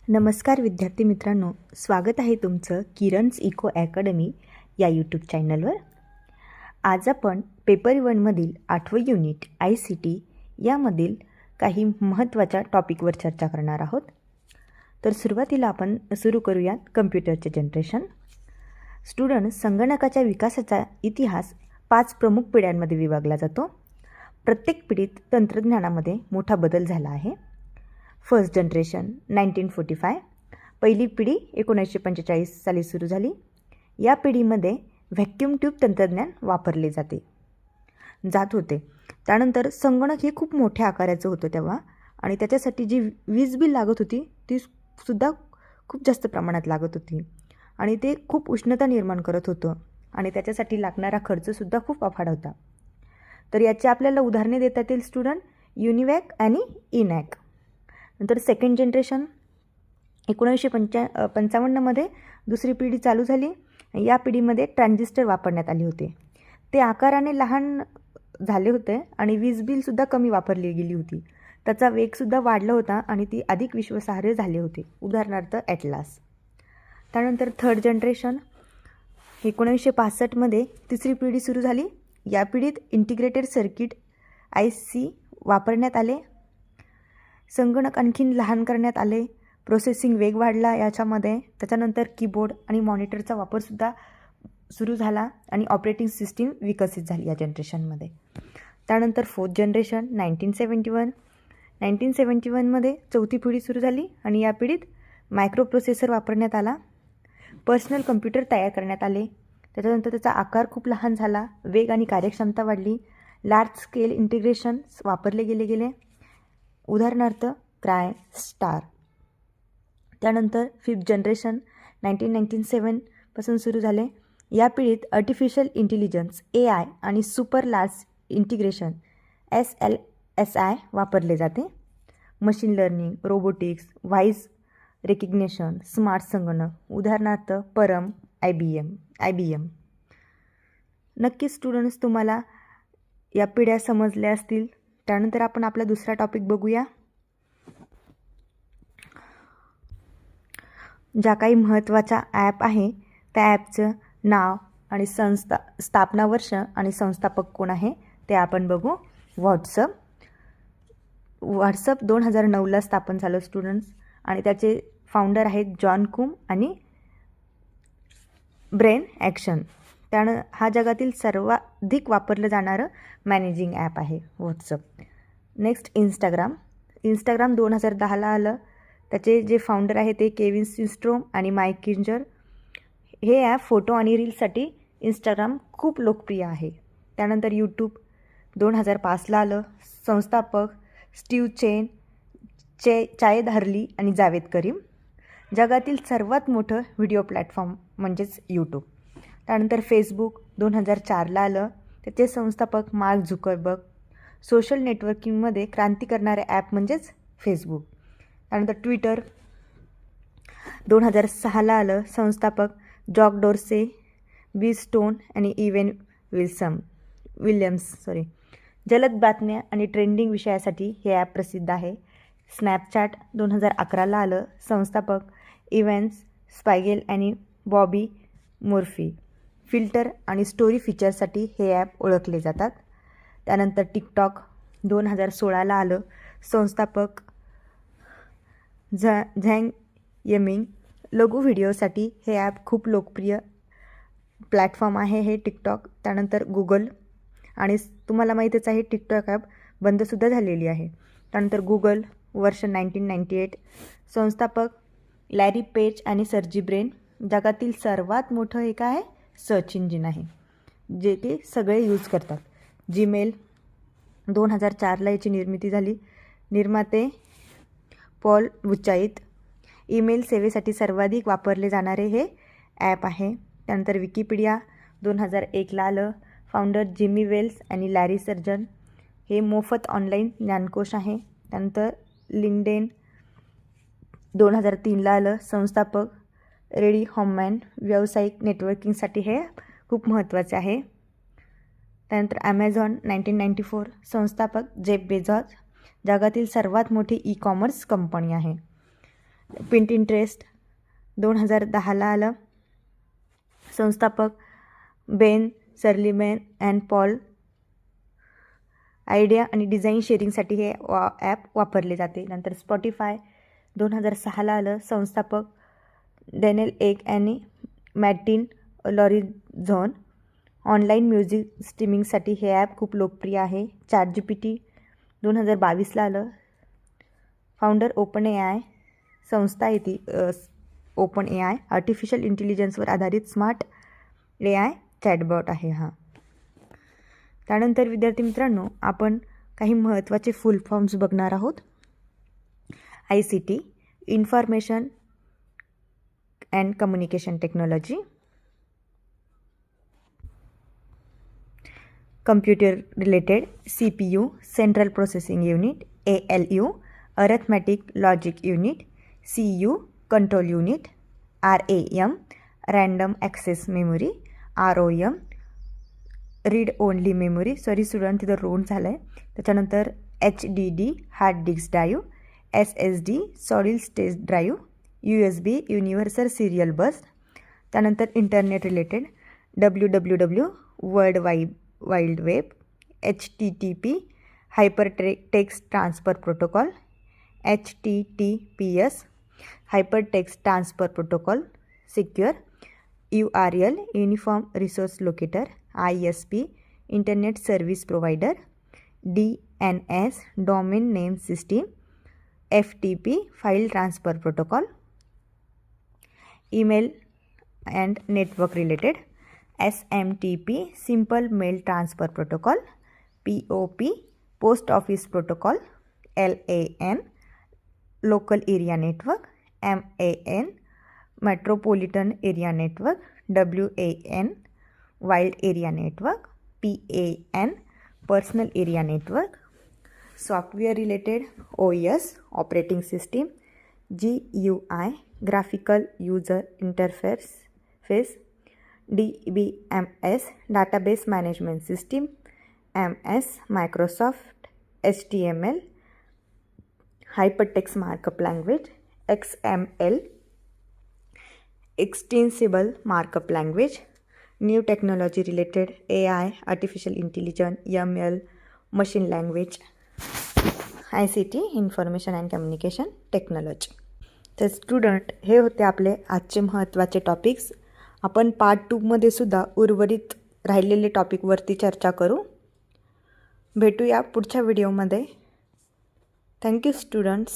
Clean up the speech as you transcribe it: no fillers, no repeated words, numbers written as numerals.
नमस्कार विद्यार्थी मित्रांनो, स्वागत आहे तुमचं किरण's इको अकॅडमी या यूट्यूब चॅनलवर. आज आपण पेपर 1मधील 8वं युनिट ICT यामधील काही महत्त्वाच्या टॉपिकवर चर्चा करणार आहोत. तर सुरुवातीला आपण सुरू करूयात कम्प्युटरचे जनरेशन. स्टुडंट, संगणकाच्या विकासाचा इतिहास 5 प्रमुख पिढ्यांमध्ये विभागला जातो. प्रत्येक पिढीत तंत्रज्ञानामध्ये मोठा बदल झाला आहे. फर्स्ट जनरेशन 1945, पहिली पिढी 1945 साली सुरू झाली. या पिढीमध्ये व्हॅक्यूम ट्यूब तंत्रज्ञान वापरले जात होते. त्यानंतर संगणक हे खूप मोठ्या आकाराचं होतं तेव्हा, आणि त्याच्यासाठी जी वीज बिल लागत होती ती सुद्धा खूप जास्त प्रमाणात लागत होती, आणि ते खूप उष्णता निर्माण करत होतं, आणि त्याच्यासाठी लागणारा खर्चसुद्धा खूप अफाट होता. तर याची आपल्याला उदाहरणे देता येतील स्टुडंट, युनिवॅक आणि इनॅक. नंतर सेकंड जनरेशन 1955मध्ये दुसरी पिढी चालू झाली. या पिढीमध्ये ट्रान्झिस्टर वापरण्यात आले होते. ते आकाराने लहान झाले होते आणि वीज बिलसुद्धा कमी वापरली गेली होती. त्याचा वेगसुद्धा वाढला होता आणि ती अधिक विश्वासार्ह झाले होते, उदाहरणार्थ ॲटलास. त्यानंतर थर्ड जनरेशन 1965मध्ये तिसरी पिढी सुरू झाली. या पिढीत इंटिग्रेटेड सर्किट IC वापरण्यात आले. संगणक आणखीन लहान करण्यात आले. प्रोसेसिंग वेग वाढला याच्यामध्ये. त्याच्यानंतर कीबोर्ड आणि मॉनिटरचा वापरसुद्धा सुरू झाला आणि ऑपरेटिंग सिस्टीम विकसित झाली या जनरेशनमध्ये. त्यानंतर फोर्थ जनरेशन 1971मध्ये चौथी पिढी सुरू झाली आणि या पिढीत मायक्रो प्रोसेसर वापरण्यात आला. पर्सनल कम्प्युटर तयार करण्यात आले. त्याच्यानंतर त्याचा आकार खूप लहान झाला, वेग आणि कार्यक्षमता वाढली. लार्ज स्केल इंटिग्रेशन वापरले गेले, उदाहरणार्थ क्रायस्टार. त्यानंतर फिफ्थ जनरेशन 1997पासून सुरू झाले. या पिढीत आर्टिफिशियल इंटेलिजन्स AI आणि सुपर लार्ज इंटिग्रेशन SLSI वापरले जाते. Machine learning, robotics, voice recognition, smart संगणक, उदाहरणार्थ परम, IBM. नक्कीच स्टुडंट्स, तुम्हाला या पिढ्या समजल्या असतील. त्यानंतर आपण आपला दुसरा टॉपिक बघूया. ज्या काही महत्त्वाच्या ॲप आहे त्या ॲपचं नाव आणि स्थापना वर्ष आणि संस्थापक कोण आहे ते आपण बघू. व्हॉट्सअप 2009ला स्थापन झालं स्टुडंट्स, आणि त्याचे फाउंडर आहेत जॉन कुम आणि ब्रेन ॲक्शन. त्यानं हा जगातील सर्वाधिक वापरलं जाणारं मॅनेजिंग ॲप आहे व्हॉट्सअप. नेक्स्ट इंस्टाग्राम 2010ला आलं. त्याचे जे फाउंडर आहे ते केविन सिस्ट्रोम आणि माईक किंजर. हे ॲप फोटो आणि रील्ससाठी इंस्टाग्राम खूप लोकप्रिय आहे. त्यानंतर यूट्यूब 2005ला आलं. संस्थापक स्टीव्ह चेन, चायद हर्ली आणि जावेद करीम. जगातील सर्वात मोठं व्हिडिओ प्लॅटफॉर्म म्हणजेच यूट्यूब. त्यानंतर फेसबुक 2004ला आलं. त्याचे संस्थापक मार्क झुकरबर्ग. सोशल नेटवर्किंगमध्ये क्रांती करणारे ॲप म्हणजेच फेसबुक. त्यानंतर ट्विटर 2006ला आलं. संस्थापक जॉक डोर्से, बी स्टोन आणि इवेन विल्यम्स. जलद बातम्या आणि ट्रेंडिंग विषयासाठी हे ॲप प्रसिद्ध आहे. स्नॅपचॅट 2011ला आलं. संस्थापक इव्हन्स स्पायगेल आणि बॉबी मोर्फी. फिल्टर आणि स्टोरी फीचरसाठी हे ॲप ओळखले जातात. त्यानंतर टिकटॉक 2016ला आलं. संस्थापक झँग यमिंग. लघु व्हिडिओसाठी हे ॲप खूप लोकप्रिय प्लॅटफॉर्म आहे हे टिकटॉक. त्यानंतर गुगल, आणि तुम्हाला माहीतच आहे टिकटॉक ॲप बंदसुद्धा झालेली आहे. त्यानंतर गुगल वर्ष 1998. संस्थापक लॅरी पेज आणि सर्जी ब्रेन. जगातील सर्वात मोठं हे काय आहे, सर्च इंजिन आहे जे ते सगळे यूज करतात. जीमेल 2004ला याची निर्मिती झाली. निर्माते पॉल वुचाईत. ईमेल सेवेसाठी सर्वाधिक वापरले जाणारे हे ॲप आहे. त्यानंतर विकिपीडिया 2001ला आलं. फाउंडर जिमी वेल्स आणि लॅरी सर्जन. हे मोफत ऑनलाईन ज्ञानकोश आहे. त्यानंतर लिंक्डइन 2003ला आलं. संस्थापक रेडी हॉममॅन. व्यावसायिक नेटवर्किंगसाठी हे खूप महत्त्वाचे आहे. त्यानंतर ॲमेझॉन 1994. संस्थापक जेफ बेझॉस. जगातील सर्वात मोठी ई कॉमर्स कंपनी आहे. Pinterest 2010ला आलं. संस्थापक बेन सर्लिमॅन अँड पॉल. आयडिया आणि डिझाईन शेअरिंगसाठी हे ॲप वापरले जाते. नंतर स्पॉटिफाय 2006ला आलं. संस्थापक डॅनियल एक आणि मॅर्टिन लॉरिन्झॉन. ऑनलाईन म्युझिक स्ट्रीमिंगसाठी हे ॲप खूप लोकप्रिय आहे. ChatGPT 2022ला आलं. Founder OpenAI. संस्था आहे ती OpenAI. आर्टिफिशियल इंटेलिजन्सवर आधारित स्मार्ट AI चॅटबॉट आहे हा. त्यानंतर विद्यार्थी मित्रांनो, आपण काही महत्त्वाचे फुल फॉर्म्स बघणार आहोत. ICT information and communication technology. Computer related CPU central processing unit. ALU arithmetic logic unit. CU control unit. RAM random access memory. ROM read only memory. Sorry student, तिथं रोन झालं आहे. त्याच्यानंतर HDD hard disk drive. SSD solid state drive. USB universal serial bus. त्यानंतर internet related WWW world wide web. HTTP hyper text transfer protocol. HTTPS hyper text transfer protocol secure. URL uniform resource locator. ISP internet service provider. DNS domain name system. FTP file transfer protocol. Email and network related. SMTP simple mail transfer protocol. POP post office protocol. LAN local area network. MAN metropolitan area network. WAN wild area network. PAN personal area network. Software related OS operating system. GUI graphical user interface. DBMS database management system. MS Microsoft. HTML hypertext markup language. XML extensible markup language. New technology related AI artificial intelligence. ML machine language. ICT information and communication technology. तर student, हे होते आपले आजचे महत्त्वाचे topics. आपण part 2मध्ये सुद्धा उर्वरित राहिलेले टॉपिकवरती चर्चा करू. भेटूया पुढच्या व्हिडिओमध्ये. Thank you students.